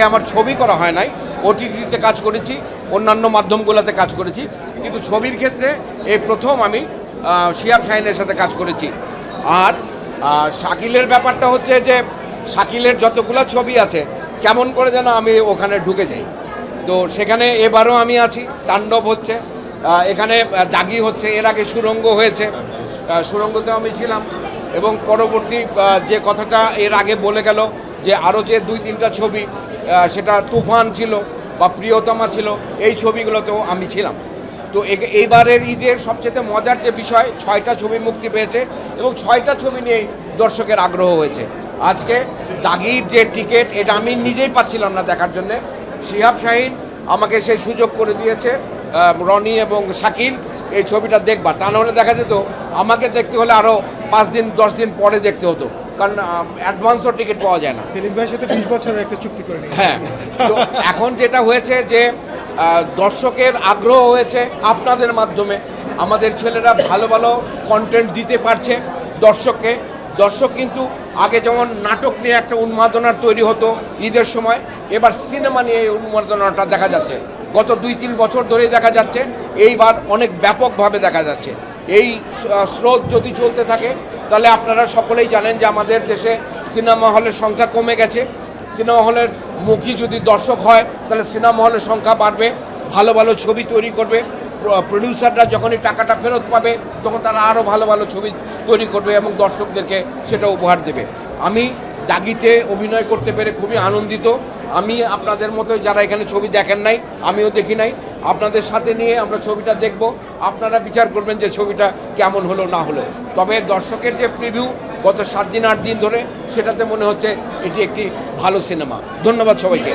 আমার ছবি করা হয় নাই, ওটিটিতে কাজ করেছি, অন্যান্য মাধ্যমগুলোতে কাজ করেছি, কিন্তু ছবির ক্ষেত্রে এই প্রথম আমি শিহাব শাহিনের সাথে কাজ করেছি। আর শাকিলের ব্যাপারটা হচ্ছে যে শাকিলের যতগুলো ছবি আছে কেমন করে যেন আমি ওখানে ঢুকে যাই। তো সেখানে এবারও আমি আছি, তাণ্ডব হচ্ছে, এখানে দাগি হচ্ছে, এর আগে সুরঙ্গ হয়েছে, সুরঙ্গতেও আমি ছিলাম। এবং পরবর্তী যে কথাটা এর আগে বলে গেল যে আরও যে 2-3টা ছবি, সেটা তুফান ছিল বা প্রিয়তমা ছিল, এই ছবিগুলোতেও আমি ছিলাম। তো এইবারের ঈদের সবচেয়ে মজার যে বিষয়, 6টা ছবি মুক্তি পেয়েছে এবং 6টা ছবি নিয়েই দর্শকের আগ্রহ হয়েছে। আজকে দাগির যে টিকিট, এটা আমি নিজেই পাচ্ছিলাম না দেখার জন্যে, শিহাব শাহিন আমাকে সেই সুযোগ করে দিয়েছে, রনি এবং শাকিল এই ছবিটা দেখবা, তা নাহলে দেখা যেত আমাকে দেখতে হলে আরও 5-10 দিন পরে দেখতে হতো, কারণ অ্যাডভান্সও টিকিট পাওয়া যায় না। সেলিম ভাইয়ের সাথে 20 বছরের একটা চুক্তি করে নিয়েছে। হ্যাঁ, তো এখন যেটা হয়েছে যে দর্শকের আগ্রহ হয়েছে আপনাদের মাধ্যমে, আমাদের ছেলেরা ভালো ভালো কন্টেন্ট দিতে পারছে দর্শককে। দর্শক কিন্তু আগে যেমন নাটক নিয়ে একটা উন্মাদনার তৈরি হতো ঈদের সময়, এবার সিনেমা নিয়ে এই উন্মাদনাটা দেখা যাচ্ছে, গত 2-3 বছর ধরেই দেখা যাচ্ছে, এইবার অনেক ব্যাপকভাবে দেখা যাচ্ছে। এই স্রোত যদি চলতে থাকে তাহলে আপনারা সকলেই জানেন যে আমাদের দেশে সিনেমা হলের সংখ্যা কমে গেছে। সিনেমা হলের মুখী যদি দর্শক হয় তাহলে সিনেমা হলের সংখ্যা বাড়বে, ভালো ভালো ছবি তৈরি করবে, প্রডিউসাররা যখনই টাকাটা ফেরত পাবে তখন তারা আরও ভালো ভালো ছবি তৈরি করবে এবং দর্শকদেরকে সেটা উপহার দেবে। আমি দাগিতে অভিনয় করতে পেরে খুবই আনন্দিত। আমি আপনাদের মতো যারা এখানে ছবি দেখেন নাই, আমিও দেখি নাই, আপনাদের সাথে নিয়ে আমরা ছবিটা দেখব, আপনারা বিচার করবেন যে ছবিটা কেমন হলো না হলো। তবে দর্শকের যে প্রিভিউ গত 7-8 দিন ধরে, সেটাতে মনে হচ্ছে এটি একটি ভালো সিনেমা। ধন্যবাদ সবাইকে।